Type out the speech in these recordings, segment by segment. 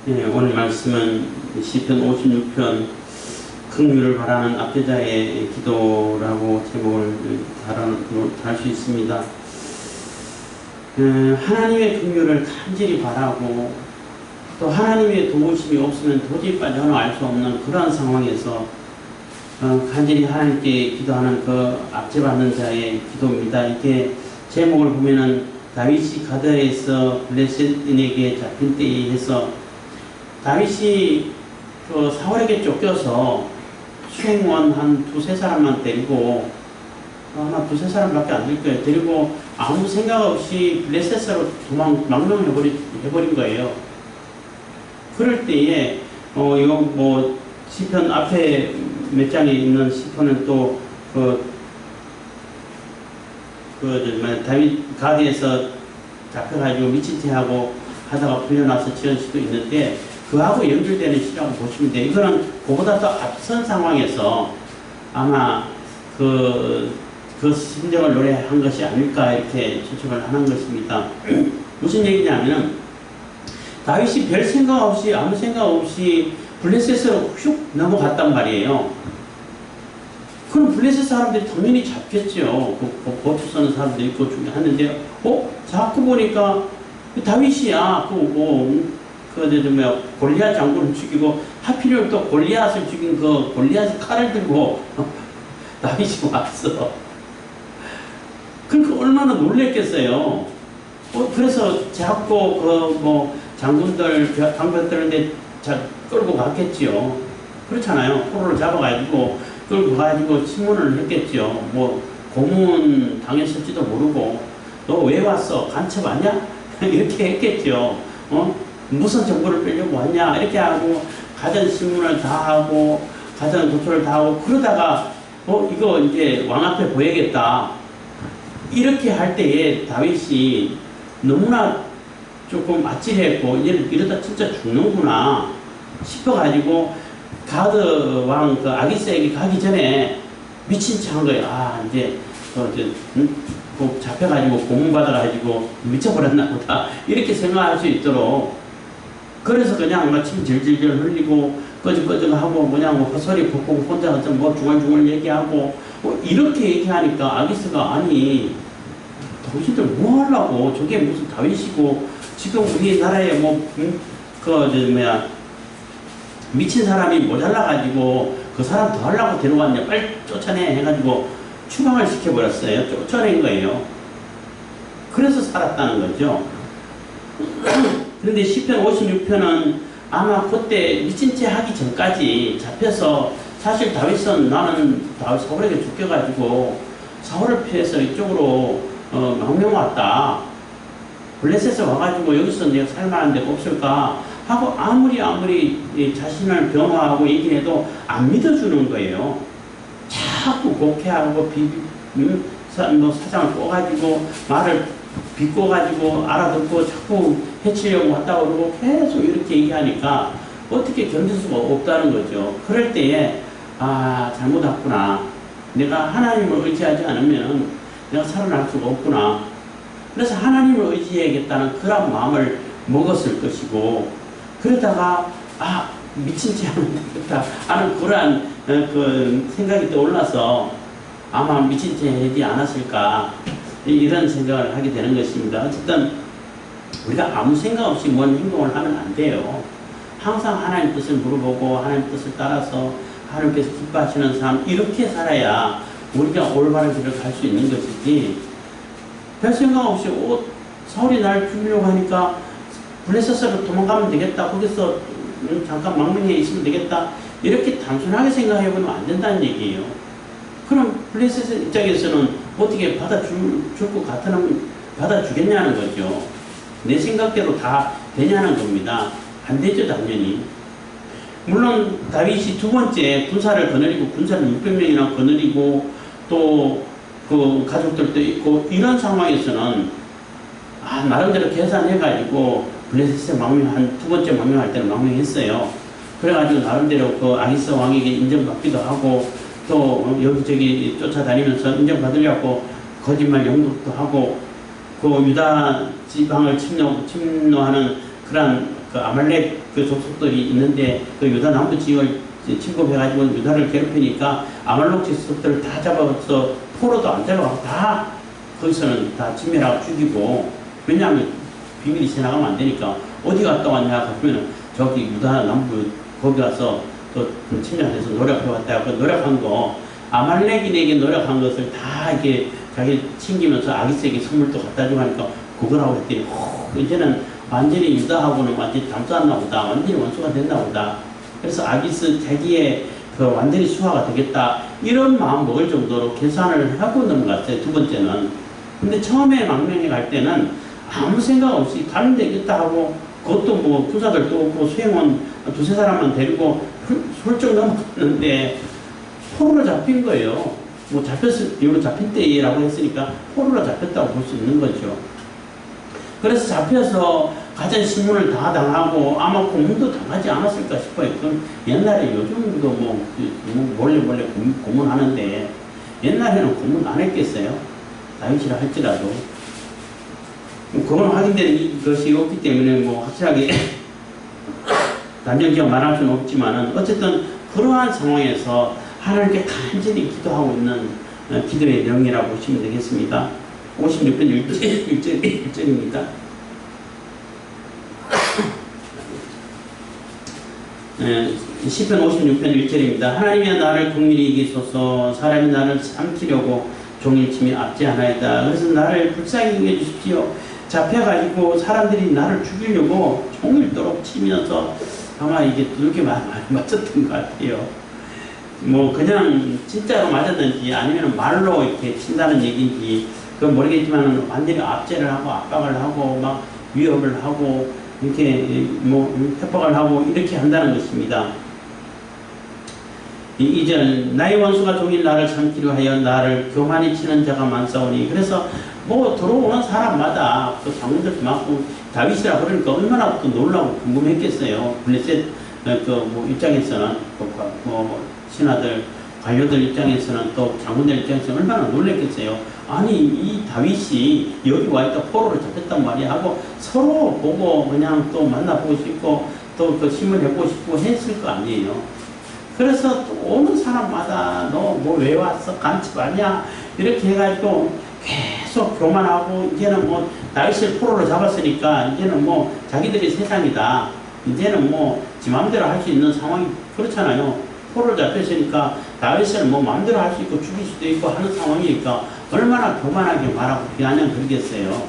네, 오늘 말씀은 시편 56편 긍휼을 바라는 압제자의 기도라고 제목을 달 수 있습니다. 하나님의 긍휼을 간절히 바라고 또 하나님의 도우심이 없으면 도저히 빠져나올 알 수 없는 그러한 상황에서 간절히 하나님께 기도하는 그 압제받는 자의 기도입니다. 이게 제목을 보면은 다윗이 가드에서 블레셋인에게 잡힌 때에 해서 다윗이 그 사울에게 쫓겨서 수행원 한 두세 사람만 데리고 아마 두세 사람밖에 안 될 거예요. 데리고 아무 생각 없이 블레셋으로 망명을 해버린 거예요. 그럴 때에 이거 뭐 시편 앞에 몇 장에 있는 시편은 또 다윗 가드에서 잡혀가지고 미친 채 하고 하다가 풀려나서 지은 시도 있는데 그하고 연결되는 시라고 보시면 돼요. 이거는 그보다 더 앞선 상황에서 아마 그 심정을 노래한 것이 아닐까 이렇게 추측을 하는 것입니다. 무슨 얘기냐면 다윗이 별 생각 없이 아무 생각 없이 블레셋으로 휙 넘어갔단 말이에요. 그럼 블레셋 사람들이 당연히 잡겠죠. 보트 쓰는 사람도 있고 하는데 자꾸 보니까 다윗이야. 골리앗 장군을 죽이고 하필이면 또 골리앗을 죽인 그 골리앗의 칼을 들고 다윗이 왔어. 그러니까 얼마나 놀랬겠어요. 그래서 자꾸 장군들 방벽들인데 끌고 갔겠지요. 그렇잖아요. 포로를 잡아가지고 끌고 가지고 신문을 했겠지요. 고문 당했을지도 모르고 너 왜 왔어? 간첩 아니야? 이렇게 했겠죠. 무슨 정보를 빼려고 왔냐? 이렇게 하고 가전 신문을 다 하고 가전 도초를 다 하고 그러다가 이거 이제 왕 앞에 보여야겠다. 이렇게 할 때에 다윗이 너무나 조금 아찔했고 이러다 진짜 죽는구나 싶어가지고 가드 왕 아기스에게 가기 전에 미친 척 한 거예요. 이제 잡혀가지고 고문받아가지고 미쳐버렸나 보다 이렇게 생각할 수 있도록 그래서 그냥 침 질질질 흘리고 꺼적꺼적하고 그냥 헛소리 벗고 혼자 중얼중얼 얘기하고 이렇게 얘기하니까 아기스가 아니 당신들 뭐 하려고 저게 무슨 다윗이고 지금 우리나라에 미친 사람이 모자라가지고 그 사람 더 하려고 데려왔냐 빨리 쫓아내 해가지고 추방을 시켜버렸어요. 쫓아낸 거예요. 그래서 살았다는 거죠. 그런데 시편 56편은 아마 그때 미친 채 하기 전까지 잡혀서 사실 다윗은 나는 사울에게 쫓겨가지고 사울을 피해서 이쪽으로 망명 왔다. 블레셋에 와가지고 여기서 내가 살만한 데가 없을까 하고 아무리 자신을 변호하고 얘기해도 안 믿어주는 거예요. 자꾸 곡해하고 사장을 꼬가지고 말을 비꼬가지고 알아듣고 자꾸 해치려고 왔다고 그러고 계속 이렇게 얘기하니까 어떻게 견딜 수가 없다는 거죠. 그럴 때에 잘못 왔구나. 내가 하나님을 의지하지 않으면 내가 살아날 수가 없구나. 그래서 하나님을 의지해야겠다는 그런 마음을 먹었을 것이고 그러다가 미친 채 하면 되겠다 하는 그러한 생각이 떠올라서 아마 미친 채 하지 않았을까 이런 생각을 하게 되는 것입니다. 어쨌든 우리가 아무 생각 없이 뭔 행동을 하면 안 돼요. 항상 하나님 뜻을 물어보고 하나님 뜻을 따라서 하나님께서 기뻐하시는 삶 이렇게 살아야 우리가 올바른 길을 갈 수 있는 것이지 별 생각 없이 사울이 날 죽이려고 하니까 블레셋으로 도망가면 되겠다. 거기서 잠깐 망명해 있으면 되겠다. 이렇게 단순하게 생각해보면 안 된다는 얘기예요. 그럼 블레셋 입장에서는 어떻게 받아줄 것 같으면 받아주겠냐는 거죠. 내 생각대로 다 되냐는 겁니다. 안 되죠, 당연히. 물론 다윗이 두 번째 군사를 거느리고 군사를 600명이나 거느리고 또 그 가족들도 있고 이런 상황에서는 나름대로 계산해가지고 블레셋에 두 번째 망명할 때는 망명했어요. 그래가지고 나름대로 그 아기스 왕에게 인정받기도 하고 또 여기저기 쫓아다니면서 인정받으려고 거짓말 영국도 하고 그 유다 지방을 침노하는 그런 그 아말렉 그 족속들이 있는데 그 유다 남부 지역을 침공해가지고 유다를 괴롭히니까 아말렉 족속들을 다 잡아서 포로도 안 잡아가고 다 거기서는 다 진멸하고 죽이고, 왜냐하면 비밀이 새나가면 안 되니까 어디 갔다 왔냐 그러면 저기 유다 남부 거기 가서 또 침략해서 노력해왔다. 그 노력한 거 아말렉인에게 노력한 것을 다 이렇게 자기 챙기면서 아기스에게 선물도 갖다 주고 하니까 그거라고 했더니 이제는 완전히 유다하고는 완전히 담수했나 보다. 완전히 원수가 됐나 보다. 그래서 아기스 자기의 그 완전히 수화가 되겠다. 이런 마음 먹을 정도로 계산을 하고 넘어갔어요. 두 번째는. 근데 처음에 망명에 갈 때는 아무 생각 없이 가면 되겠다 하고, 그것도 뭐 군사들도 없고 수행원 두세 사람만 데리고 훌쩍 넘어갔는데 포로로 잡힌 거예요. 뭐 잡혔을 이후로 잡힌 때라고 했으니까 포로로 잡혔다고 볼 수 있는 거죠. 그래서 잡혀서 가전 신문을 다 당하고 아마 고문도 당하지 않았을까 싶어요. 그럼 옛날에 요즘도 뭐 몰래 고문하는데 옛날에는 고문 안 했겠어요? 다윗이라 할지라도. 그건 확인되는 것이 없기 때문에 뭐 확실하게 단정지어 말할 수는 없지만은 어쨌든 그러한 상황에서 하나님께 간절히 기도하고 있는 기도의 내용이라고 보시면 되겠습니다. 56편 1절입니다. 시편 56편 1절입니다. 하나님이 나를 긍휼히 여기소서. 사람이 나를 삼키려고 종일침이 압제하나이다. 그래서 나를 불쌍히 여겨주십시오. 잡혀가지고 사람들이 나를 죽이려고 종일도록 치면서 아마 이게 두렵게 많이 맞았던 것 같아요. 뭐 그냥 진짜로 맞았는지 아니면 말로 이렇게 친다는 얘기인지 그건 모르겠지만 완전히 압제를 하고 압박을 하고 막 위협을 하고 이렇게 뭐 협박을 하고 이렇게 한다는 것입니다. 2절 나의 원수가 종일 나를 삼키려 하여 나를 교만히 치는 자가 많사오니. 그래서 뭐 들어오는 사람마다 그 장군들도 많고 다윗이라 그러니까 얼마나 또 놀라고 궁금했겠어요. 블레셋 뭐 입장에서는 뭐 신하들 관료들 입장에서는 또 장군들 입장에서는 얼마나 놀랬겠어요. 아니 이 다윗이 여기 와있다 포로로 잡혔단 말이야 하고 서로 보고 그냥 또 만나보고 싶고 또 그 신문해보고 싶고 했을 거 아니에요. 그래서 또 오는 사람마다 너 뭐 왜 왔어? 간첩 아니야? 이렇게 해가지고 계속 교만하고 이제는 뭐 다윗을 포로로 잡았으니까 이제는 뭐 자기들이 세상이다. 이제는 뭐 지 마음대로 할 수 있는 상황이 그렇잖아요. 포로로 잡혔으니까 다윗을 뭐 마음대로 할 수 있고 죽일 수도 있고 하는 상황이니까 얼마나 교만하게 말하고 비아냥 그러겠어요.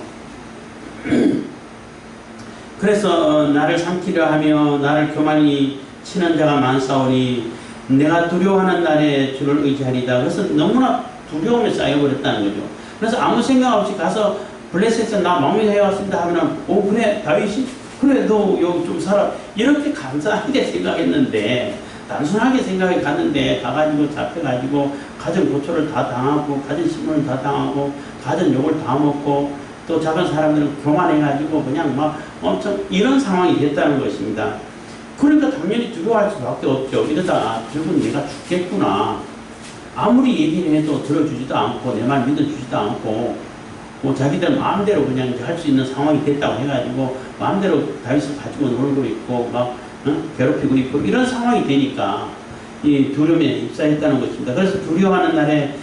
그래서 나를 삼키려 하며 나를 교만히 치는 자가 많사오니 내가 두려워하는 날에 주를 의지하리다. 그래서 너무나 두려움에 쌓여버렸다는 거죠. 그래서 아무 생각 없이 가서 블레셋에서 나 망명해 왔습니다 하면은 오 그래 다윗이 그래 너 여기 좀 살아 이렇게 감사하게 생각했는데 단순하게 생각해 갔는데 가가지고 잡혀가지고 가정 고초를 다 당하고 가정 신문을 다 당하고 가정 욕을 다 먹고 또 작은 사람들은 교만해가지고 그냥 막 엄청 이런 상황이 됐다는 것입니다. 그러니까 당연히 두려워할 수밖에 없죠. 이러다 결국 내가 죽겠구나. 아무리 얘기를 해도 들어주지도 않고 내 말 믿어주지도 않고 뭐 자기들 마음대로 그냥 할 수 있는 상황이 됐다고 해가지고 마음대로 다윗을 가지고 놀고 있고 막 괴롭히고 있고 이런 상황이 되니까 이 두려움에 입사했다는 것입니다. 그래서 두려워하는 날에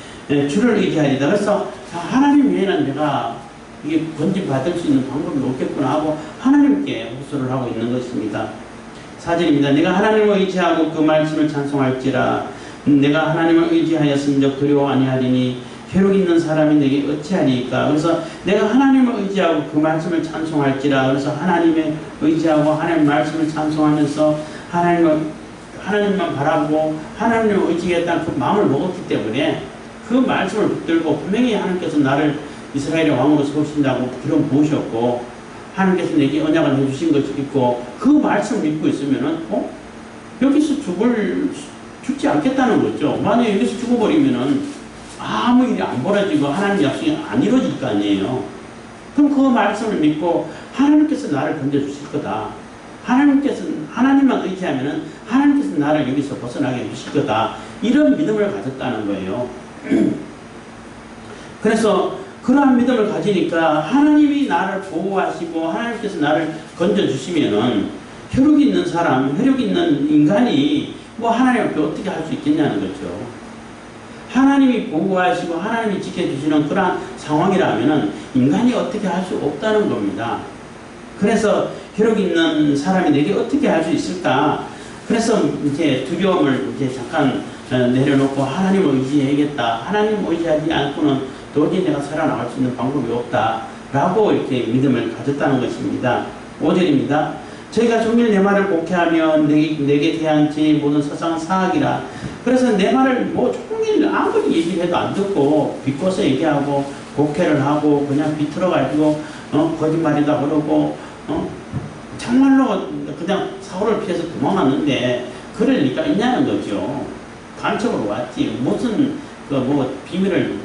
주를 의지하리다. 그래서 하나님 외에는 내가 이게 건진받을 수 있는 방법이 없겠구나 하고 하나님께 호소를 하고 있는 것입니다. 4절입니다. 내가 하나님을 의지하고 그 말씀을 찬송할지라. 내가 하나님을 의지하였음적 두려워 아니하리니 혈육 있는 사람이 내게 어찌하리까. 그래서 내가 하나님을 의지하고 그 말씀을 찬송할지라. 그래서 하나님을 의지하고 하나님 말씀을 찬송하면서 하나님만 바라보고 하나님을 의지하겠다는 그 마음을 먹었기 때문에 그 말씀을 붙들고 분명히 하나님께서 나를 이스라엘의 왕으로 세우신다고 기름 부으셨고 하나님께서 내게 언약을 해주신 것이 있고 그 말씀을 믿고 있으면은 여기서 죽지 않겠다는 거죠. 만약에 여기서 죽어버리면은 아무 일이 안 벌어지고 하나님 약속이 안 이루어질 거 아니에요. 그럼 그 말씀을 믿고 하나님께서 나를 건져주실 거다. 하나님만 의지하면은 하나님께서 나를 여기서 벗어나게 해주실 거다. 이런 믿음을 가졌다는 거예요. 그래서 그러한 믿음을 가지니까 하나님이 나를 보호하시고 하나님께서 나를 건져주시면은 혈육 있는 사람, 혈육 있는 인간이 뭐 하나님 앞에 어떻게 할 수 있겠냐는 거죠. 하나님이 보호하시고 하나님이 지켜주시는 그러한 상황이라면은 인간이 어떻게 할 수 없다는 겁니다. 그래서 혈육 있는 사람이 내게 어떻게 할 수 있을까? 그래서 이제 두려움을 이제 잠깐 내려놓고 하나님을 의지해야겠다. 하나님 의지하지 않고는 도저히 내가 살아나갈 수 있는 방법이 없다. 라고 이렇게 믿음을 가졌다는 것입니다. 5절입니다. 저희가 종일 내 말을 곡해하며 내게 대한 제 모든 서상은 사악이라. 그래서 내 말을 뭐 종일 아무리 얘기를 해도 안 듣고 비꼬서 얘기하고 곡해를 하고 그냥 비틀어가지고 거짓말이다 그러고 정말로 그냥 사고를 피해서 도망갔는데 그럴 리가 있냐는 거죠. 간첩으로 왔지. 무슨 뭐 비밀을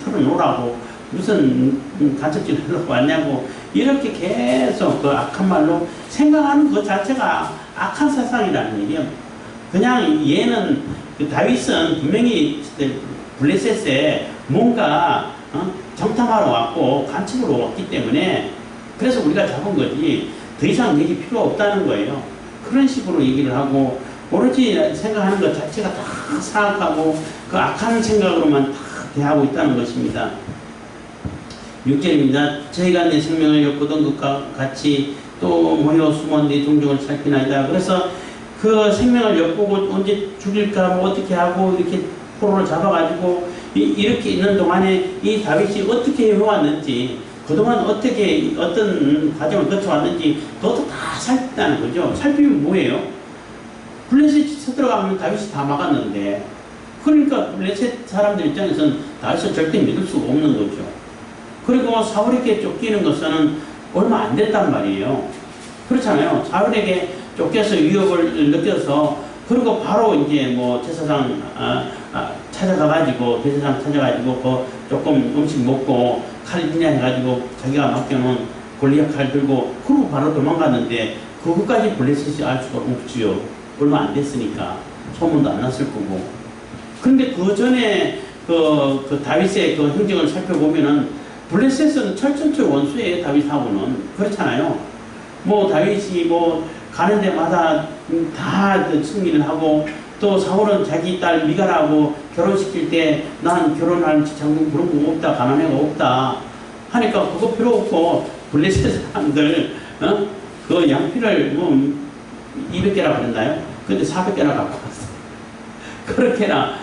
털어놓으라고 무슨 간첩질을 하려고 왔냐고 이렇게 계속 그 악한 말로 생각하는 것 자체가 악한 사상이라는 얘기예요. 그냥 얘는 그 다윗은 분명히 블레셋에 뭔가 정탐하러 왔고 간첩으로 왔기 때문에 그래서 우리가 잡은 거지 더 이상 얘기 필요 없다는 거예요. 그런 식으로 얘기를 하고 오로지 생각하는 것 자체가 다 사악하고 그 악한 생각으로만 다 대하고 있다는 것입니다. 6절입니다. 저희가 내 생명을 엿보던 것과 같이 또 모여 숨어 내 종족을 살피나이다. 그래서 그 생명을 엿보고 언제 죽일까 뭐 어떻게 하고 이렇게 포로를 잡아가지고 이렇게 있는 동안에 이 다윗이 어떻게 해왔는지 그동안 어떻게 어떤 과정을 거쳐왔는지 그것도 다 살pis다는 거죠. 살피면 뭐예요? 블레셋이 서들어가면 다윗이 다 막았는데 그러니까 블레셋 사람들 입장에서는 다윗을 절대 믿을 수가 없는 거죠. 그리고 사울에게 쫓기는 것은 얼마 안 됐단 말이에요. 그렇잖아요. 사울에게 쫓겨서 위협을 느껴서 그리고 바로 이제 뭐 제사장 찾아가가지고 제사장 찾아가지고 그 조금 음식 먹고 칼이냐 해가지고 자기가 맡겨놓은 골리앗 칼 들고 그러고 바로 도망갔는데 그것까지 블레셋이 알 수가 없지요. 얼마 안 됐으니까 소문도 안 났을 거고. 그런데 그 전에 그 다윗의 그 행적을 살펴보면은 블레셋은 철천철 원수예요. 다윗하고는 그렇잖아요. 뭐 다윗이 뭐 가는 데마다 다 승리를 하고 또 사울은 자기 딸 미갈하고 결혼시킬 때 난 결혼할 장군 그런 거 없다 가난해가 없다 하니까 그거 필요 없고 블레셋 사람들 그 양피를 뭐 200개나 그랬나요? 근데 400개나 갖고 왔어. 그렇게나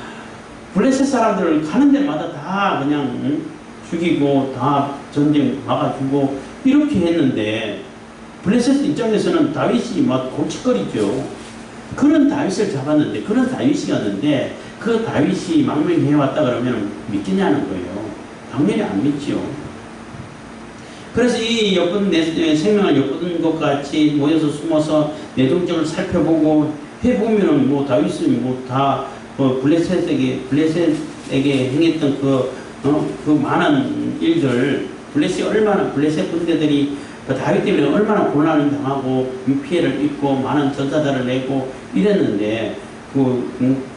블레셋 사람들을 가는 데마다 다 그냥 죽이고 다 전쟁 막아주고 이렇게 했는데 블레셋 입장에서는 다윗이 막 골칫거리죠. 그런 다윗을 잡았는데 그런 다윗이었는데 그 다윗이 망명해왔다 그러면 믿겠냐는 거예요. 당연히 안 믿죠. 그래서 이 내 생명을 엿보던 것 같이 모여서 숨어서 내 동정을 살펴보고 해보면은 뭐 다윗이 뭐 다 블레셋에게 행했던 그 많은 일들 블레셋 군대들이 다윗 때문에 얼마나 고난을 당하고 피해를 입고 많은 전사자를 내고 이랬는데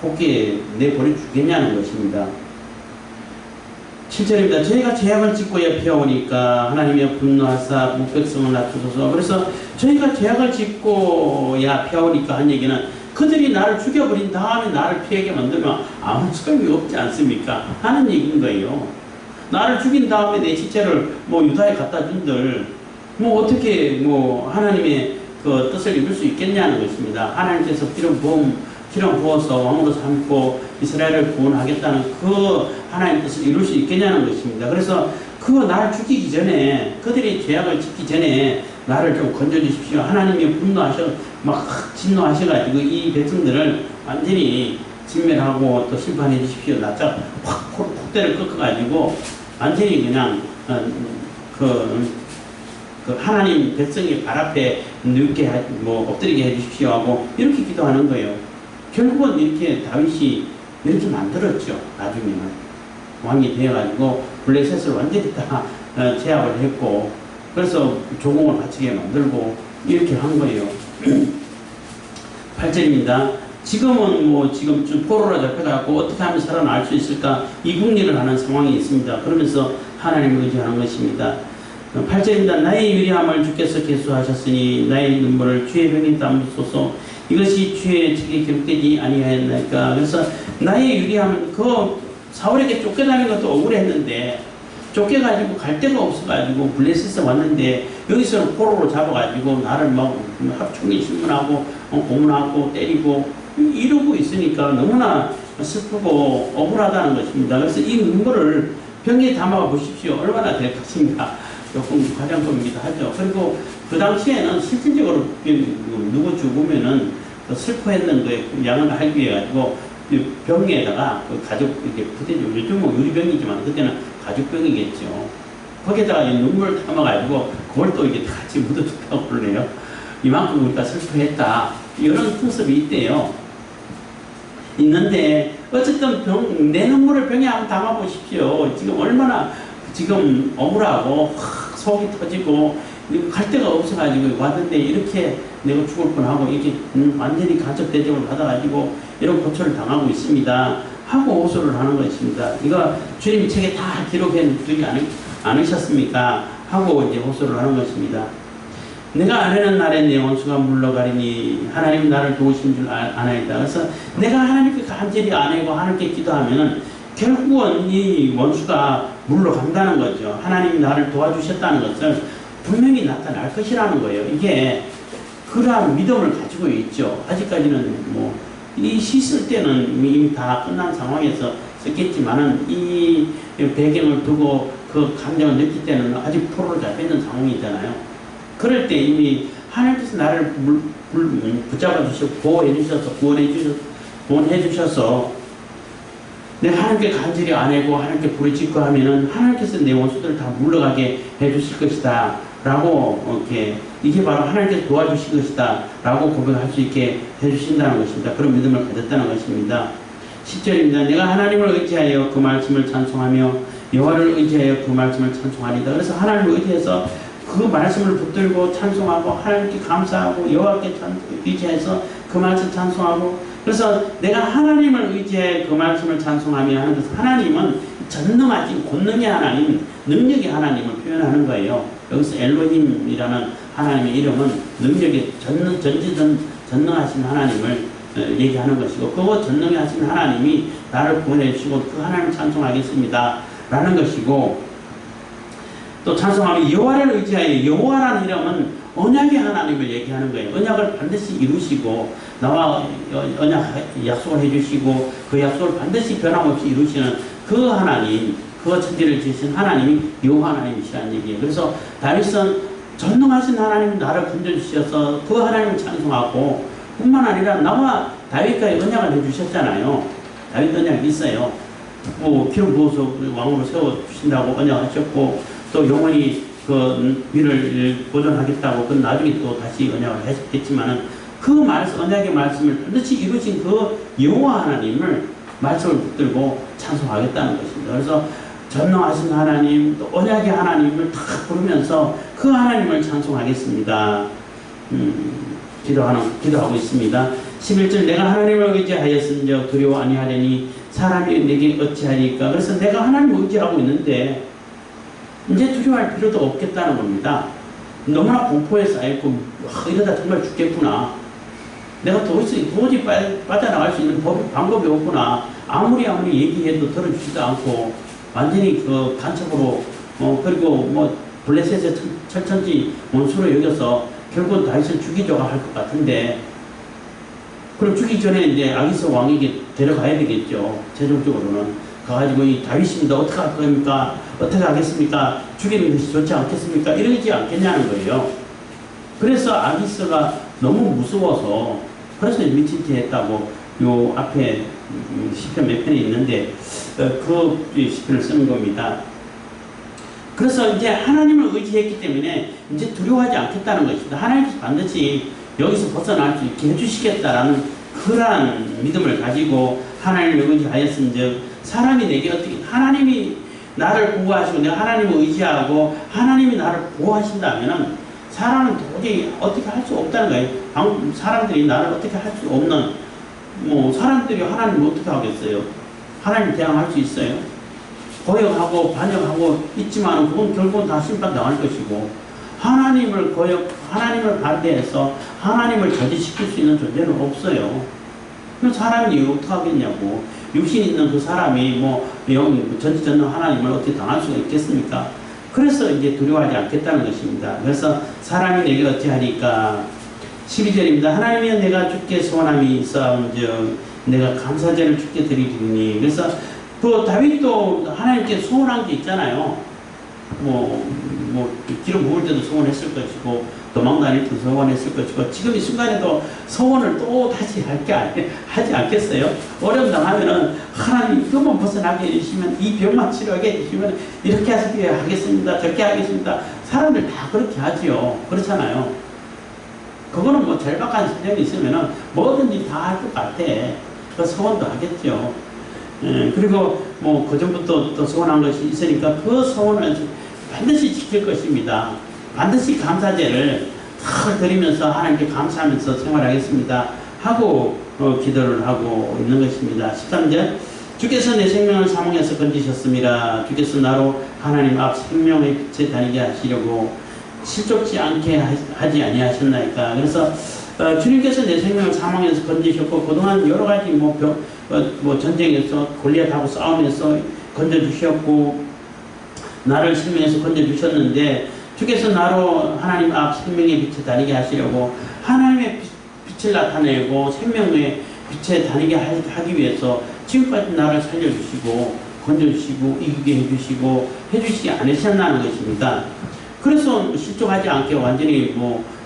거기에 내버려 주겠냐는 것입니다. 7절입니다. 저희가 죄악을 짓고야 피하오니까 하나님의 분노하사 목백성을 낮추소서. 그래서 저희가 죄악을 짓고야 피하오니까 한 얘기는 그들이 나를 죽여버린 다음에 나를 피하게 만들면 아무 소용이 없지 않습니까? 하는 얘기인 거예요. 나를 죽인 다음에 내 시체를 뭐 유다에 갖다 준들 뭐 어떻게 뭐 하나님의 그 뜻을 이룰 수 있겠냐는 것입니다. 하나님께서 기름 부어서 왕으로 삼고 이스라엘을 구원하겠다는 그 하나님 뜻을 이룰 수 있겠냐는 것입니다. 그래서 그거 나를 죽이기 전에 그들이 죄악을 짓기 전에 나를 좀 건져주십시오. 하나님이 진노하셔가지고 이 백성들을 완전히 진멸하고 또 심판해 주십시오. 납작 확 콧대를 꺾어가지고 완전히 그냥 그 하나님 백성의 발 앞에 눕게 엎드리게 해주십시오 하고 이렇게 기도하는 거예요. 결국은 이렇게 다윗이 이렇게 만들었죠. 나중에는 왕이 되어가지고 블레셋을 완전히 다 제압을 했고 그래서 조공을 바치게 만들고 이렇게 한 거예요. 8절입니다. 지금은 지금 좀 포로로 잡혀가고 어떻게 하면 살아날 수 있을까 이 궁리를 하는 상황이 있습니다. 그러면서 하나님을 의지하는 것입니다. 8절입니다. 나의 유리함을 주께서 계수하셨으니 나의 눈물을 주의 병에 담으소서. 이것이 주의 책에 기록되지 아니하였나이까. 그래서 나의 유리함은 그 사울에게 쫓겨나는 것도 억울했는데 쫓겨가지고 갈 데가 없어가지고 블레셋에 왔는데 여기서는 포로로 잡아가지고 나를 막 합총에 신문하고 고문하고 때리고 이러고 있으니까 너무나 슬프고 억울하다는 것입니다. 그래서 이 눈물을 병에 담아 보십시오. 얼마나 될 것인가. 조금 과장법이기도 하죠. 그리고 그 당시에는 실질적으로 누구 죽으면은 슬퍼했는 거에 양을 하기 위해 가지고 병에다가 그 가죽 이렇게 부대죠. 요즘은 유리병이지만 그때는 가죽병이겠죠. 거기에다가 눈물 담아가지고 그걸 또 이게 같이 묻어준다고 그러네요. 이만큼 우리가 슬퍼했다. 이런 특습이 있대요. 있는데 어쨌든 내 눈물을 병에 한번 담아보십시오. 지금 얼마나 지금 억울하고 속이 터지고 갈 데가 없어가지고 왔는데 이렇게 내가 죽을 뻔하고 이렇게 완전히 간첩 대접을 받아가지고 이런 고초를 당하고 있습니다. 하고 호소를 하는 것입니다. 이거 주님 책에 다 기록해 두지 않으셨습니까? 하고 이제 호소를 하는 것입니다. 내가 아뢰는 날에 내 원수가 물러가리니 하나님 나를 도우신 줄 아나이다. 그래서 내가 하나님께 간절히 아뢰고 하나님께 기도하면은 결국은 이 원수가 물러간다는 거죠. 하나님이 나를 도와주셨다는 것을 분명히 나타날 것이라는 거예요. 이게 그러한 믿음을 가지고 있죠. 아직까지는 이 씻을 때는 이미 다 끝난 상황에서 썼겠지만은 이 배경을 두고 그 감정을 느낄 때는 아직 포로로 잡혀있는 상황이잖아요. 그럴 때 이미 하나님께서 나를 붙잡아 주시고 보호해 주셔서 구원해 주셔서 내가 하나님께 간절히 아뢰고 하나님께 부르짖고 하면은 하나님께서 내 원수들을 다 물러가게 해 주실 것이다 라고 이게 바로 하나님께서 도와주실 것이다 라고 고백할 수 있게 해 주신다는 것입니다. 그런 믿음을 가졌다는 것입니다. 10절입니다. 내가 하나님을 의지하여 그 말씀을 찬송하며 여호와를 의지하여 그 말씀을 찬송하리다. 그래서 하나님을 의지해서 그 말씀을 붙들고 찬송하고 하나님께 감사하고 여호와께 의지해서 그 말씀 찬송하고 그래서 내가 하나님을 의지해 그 말씀을 찬송하며 하는 것은 하나님은 전능하신 권능의 하나님, 능력의 하나님을 표현하는 거예요. 여기서 엘로힘이라는 하나님의 이름은 능력의 전능하신 하나님을 얘기하는 것이고 그 전능하신 하나님이 나를 구원해 주시고 그 하나님을 찬송하겠습니다 라는 것이고 또 찬송하면 여호와를 의지하여 여호와라는 이름은 언약의 하나님을 얘기하는 거예요. 언약을 반드시 이루시고 나와 언약 약속을 해주시고 그 약속을 반드시 변함없이 이루시는 그 하나님, 그 천지를 지으신 하나님이 여호와 하나님이시라는 얘기예요. 그래서 다윗은 전능하신 하나님 나를 건져주셔서 그 하나님을 찬송하고 뿐만 아니라 나와 다윗과의 언약을 해주셨잖아요. 다윗 언약이 있어요. 기름 부어서 왕으로 세워주신다고 언약하셨고 또 영원히 그 위를 보존하겠다고 그건 나중에 또 다시 언약을 하셨겠지만은 그 언약의 말씀을 반드시 이루신 그 여호와 하나님을 말씀을 붙들고 찬송하겠다는 것입니다. 그래서 전능하신 하나님 또 언약의 하나님을 다 부르면서 그 하나님을 찬송하겠습니다. 기도하고 있습니다. 11절 내가 하나님을 의지하였은즉 두려워 아니하려니 사람이 내게 어찌하리까. 그래서 내가 하나님을 의지하고 있는데 이제 두려워할 필요도 없겠다는 겁니다. 너무나 공포에 쌓였고 이러다 정말 죽겠구나. 내가 도저히 빠져나갈 수 있는 방법이 없구나. 아무리 얘기해도 들어주지도 않고 완전히 그 간첩으로 그리고 블레셋의 철천지 원수로 여겨서 결국 다윗을 죽이려고 할 것 같은데 그럼 죽기 전에 이제 아기스 왕에게 데려가야 되겠죠. 최종적으로는. 가가지고 이 다윗입니다. 어떻게 할 겁니까? 어떻게 하겠습니까? 죽이는 것이 좋지 않겠습니까? 이러지 않겠냐는 거예요. 그래서 아기스가 너무 무서워서 그래서 미친 티 했다고 요 앞에 시편 몇 편에 있는데 그 시편을 쓰는 겁니다. 그래서 이제 하나님을 의지했기 때문에 이제 두려워하지 않겠다는 것입니다. 하나님께서 반드시 여기서 벗어날 수 있게 해주시겠다라는 그러한 믿음을 가지고 하나님을 의지하였은즉 사람이 내게 어떻게 하나님이 나를 보호하시고 내가 하나님을 의지하고 하나님이 나를 보호하신다면은 사람은 도저히 어떻게 할 수 없다는 거예요. 사람들이 나를 어떻게 할 수 없는 사람들이 하나님을 어떻게 하겠어요? 하나님 대항할 수 있어요? 고역하고 반역하고 있지만 그건 결국은 다 심판당할 것이고, 하나님을 반대해서 하나님을 저지시킬 수 있는 존재는 없어요. 그럼 사람이 어떻게 하겠냐고. 육신 있는 그 사람이 전지전능 하나님을 어떻게 당할 수가 있겠습니까? 그래서 이제 두려워하지 않겠다는 것입니다. 그래서 사람이 내게 어찌하리까. 12절입니다. 하나님이여 내가 주께 소원함이 있사온즉 내가 감사제를 주께 드리리니. 그래서 그 다윗도 하나님께 소원한 게 있잖아요. 기름 부을 때도 소원했을 것이고, 도망 다닐 때도 소원했을 것이고, 지금 이 순간에도 소원을 또 다시 하지 않겠어요? 어려움 당하면은 하나님 이것만 벗어나게 해주시면, 이 병만 치료하게 해주시면 이렇게 하겠습니다, 저렇게 하겠습니다. 사람들 다 그렇게 하지요. 그렇잖아요. 그거는 절박한 사정이 있으면은 뭐든지 다 할 것 같아. 그 소원도 하겠죠. 그리고 그전부터 또 소원한 것이 있으니까 그 소원을 반드시 지킬 것입니다. 반드시 감사제를 탁 드리면서 하나님께 감사하면서 생활하겠습니다 하고 기도를 하고 있는 것입니다. 13절 주께서 내 생명을 사망에서 건지셨습니다. 주께서 나로 하나님 앞 생명의 빛에 다니게 하시려고 실족지 않게 하지 아니하셨나이까. 그래서 주님께서 내 생명을 사망에서 건지셨고, 그동안 여러 가지 전쟁에서 골리앗하고 싸우면서 건져주셨고, 나를 생명에서 건져주셨는데, 주께서 나로 하나님 앞 생명의 빛에 다니게 하시려고 하나님의 빛을 나타내고 생명의 빛에 다니게 하기 위해서 지금까지 나를 살려주시고 건져주시고 이기게 해주시지 않으셨나는 것입니다. 그래서 실족하지 않게 완전히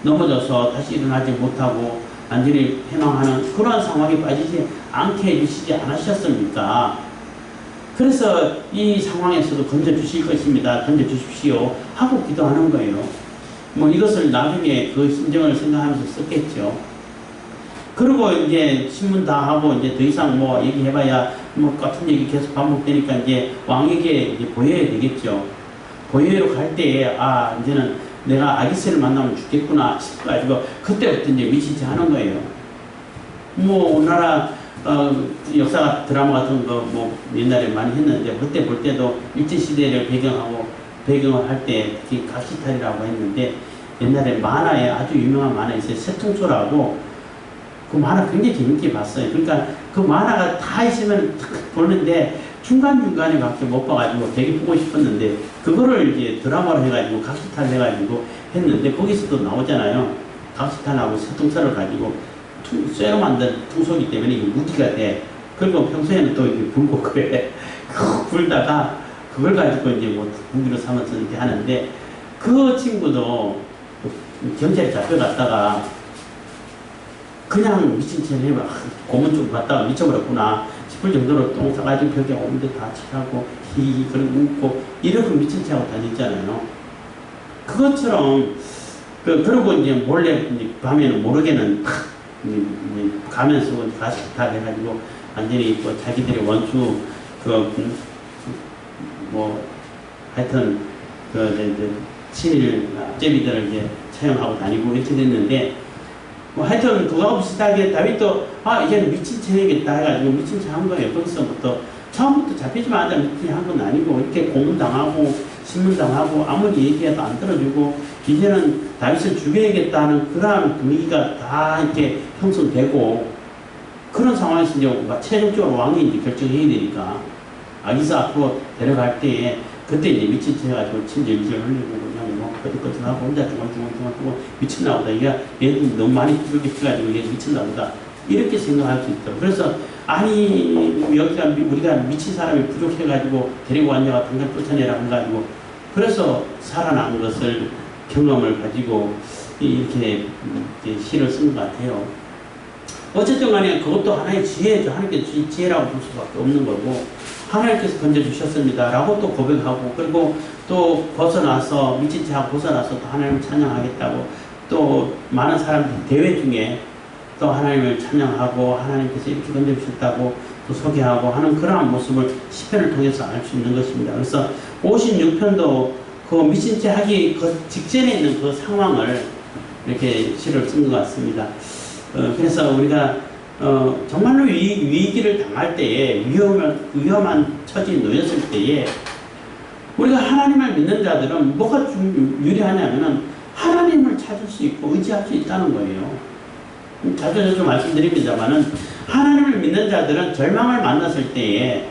넘어져서 다시 일어나지 못하고 완전히 패망하는 그러한 상황에 빠지지 않게 해주시지 않으셨습니까? 그래서 이 상황에서도 건져주실 것입니다. 건져주십시오 하고 기도하는 거예요. 이것을 나중에 그 심정을 생각하면서 썼겠죠. 그리고 이제 신문 다 하고 이제 더 이상 얘기해봐야 같은 얘기 계속 반복되니까 이제 왕에게 이제 보여야 되겠죠. 보여로 갈 때에 이제는 내가 아기스를 만나면 죽겠구나 싶어가지고 그때부터 이제 미치지 하는 거예요. 우리나라 역사 드라마 같은 거 옛날에 많이 했는데, 그때 볼 때도 일제시대를 배경을 할 때 특히 각시탈이라고 했는데, 옛날에 만화에 아주 유명한 만화 있어요. 새통초라고. 그 만화 굉장히 재밌게 봤어요. 그러니까 그 만화가 다 있으면 보는데 중간중간에 밖에 못 봐가지고 되게 보고 싶었는데, 그거를 이제 드라마로 해가지고 각시탈 해가지고 했는데, 거기서도 나오잖아요. 각시탈하고 새통초를 가지고 쇠로 만든 통소기 때문에 이게 무기가 돼. 그리고 평소에는 또 이렇게 불고 그래. 불다가 그걸 가지고 이제 무기로 삼아서 이렇게 하는데, 그 친구도 경찰에 잡혀갔다가 그냥 미친 척 해봐. 고문 쪽 갔다가 미쳐버렸구나 싶을 정도로 똥 싸가지고 벽에 오는데 다 칠하고 히히 그러고 웃고 이렇게 미친 척 하고 다녔잖아요. 그것처럼 그리고 이제 몰래 밤에는 모르게는 가면서 가스타 해가지고 완전히 자기들의 원수 하여튼 친일 제비들을 이제 차용하고 다니고 이렇게 됐는데, 하여튼 그거하고 비슷하게 다윗도 이제는 미친 척 해야겠다 해가지고 미친 척 한 거예요. 거기서부터 처음부터 잡히지만 않자 미친 척 한 건 아니고, 이렇게 고문당하고 신문당하고 아무리 얘기해도 안 들어주고 이제는 다윗을 죽여야겠다는 그러한 분위기가 다 이렇게 형성되고, 그런 상황에서 이제 최종적으로 왕이 이제 결정해야 되니까 아기스 앞으로 데려갈 때에 그때 이제 미친 척 해가지고 침질질 흘리고 그냥 거짓거짓하고 혼자 중얼중얼 미쳤나 보다. 얘도 너무 많이 죽여가지고 얘 미쳤나 보다. 이렇게 생각할 수 있다. 그래서 여기가 우리가 미친 사람이 부족해가지고 데리고 왔냐가 당장 쫓아내라 해가지고, 그래서 살아난 것을 경험을 가지고 이렇게 시를 쓴 것 같아요. 어쨌든 간에 그것도 하나의 지혜죠. 하나님께 지혜라고 볼 수밖에 없는 거고, 하나님께서 건져주셨습니다 라고 또 고백하고, 그리고 또 벗어나서 미친 척하고 벗어나서 또 하나님을 찬양하겠다고, 또 많은 사람들이 대회 중에 또 하나님을 찬양하고 하나님께서 이렇게 건져주셨다고 또 소개하고 하는 그러한 모습을 시편을 통해서 알 수 있는 것입니다. 그래서 56편도 그 미친 척 하기 직전에 있는 그 상황을 이렇게 시를 쓴 것 같습니다. 그래서 우리가 정말로 위기를 당할 때에 위험한 처지에 놓였을 때에 우리가 하나님을 믿는 자들은 뭐가 유리하냐면은 하나님을 찾을 수 있고 의지할 수 있다는 거예요. 자주 말씀드립니다만은 하나님을 믿는 자들은 절망을 만났을 때에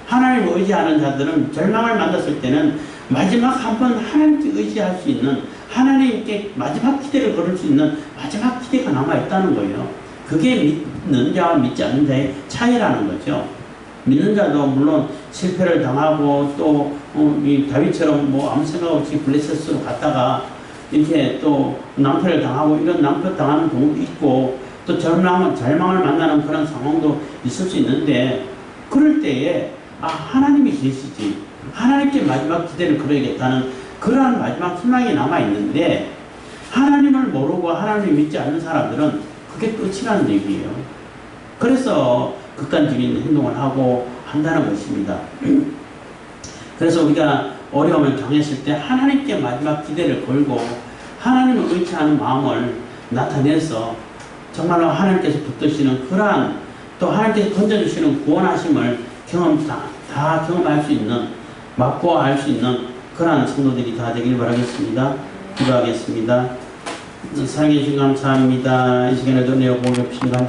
하나님을 의지하는 자들은 절망을 만났을 때는 마지막 한 번 하나님께 의지할 수 있는 하나님께 마지막 기대를 걸을 수 있는 마지막 기대가 남아있다는 거예요. 그게 믿는 자와 믿지 않는 자의 차이라는 거죠. 믿는 자도 물론 실패를 당하고 또 이 다윗처럼 뭐 아무 생각 없이 블레셋으로 갔다가 이렇게 또 낭패를 당하고 이런 낭패 당하는 경우도 있고 또 절망을 만나는 그런 상황도 있을 수 있는데 그럴 때에 하나님이 계시지 하나님께 마지막 기대를 걸어야겠다는 그러한 마지막 희망이 남아있는데 하나님을 모르고 하나님을 믿지 않는 사람들은 그게 끝이라는 얘기예요. 그래서 극단적인 행동을 하고 한다는 것입니다. 그래서 우리가 어려움을 당했을 때 하나님께 마지막 기대를 걸고 하나님을 의지하는 마음을 나타내서 정말로 하나님께서 붙드시는 그러한 또 하나님께서 건져주시는 구원하심을 다 경험할 수 있는 맛보아 알 수 있는 그러한 성도들이 다 되길 바라겠습니다. 기도하겠습니다. 사랑해 주신 감사합니다. 이 시간에도 내 복을 주신 감사합니다.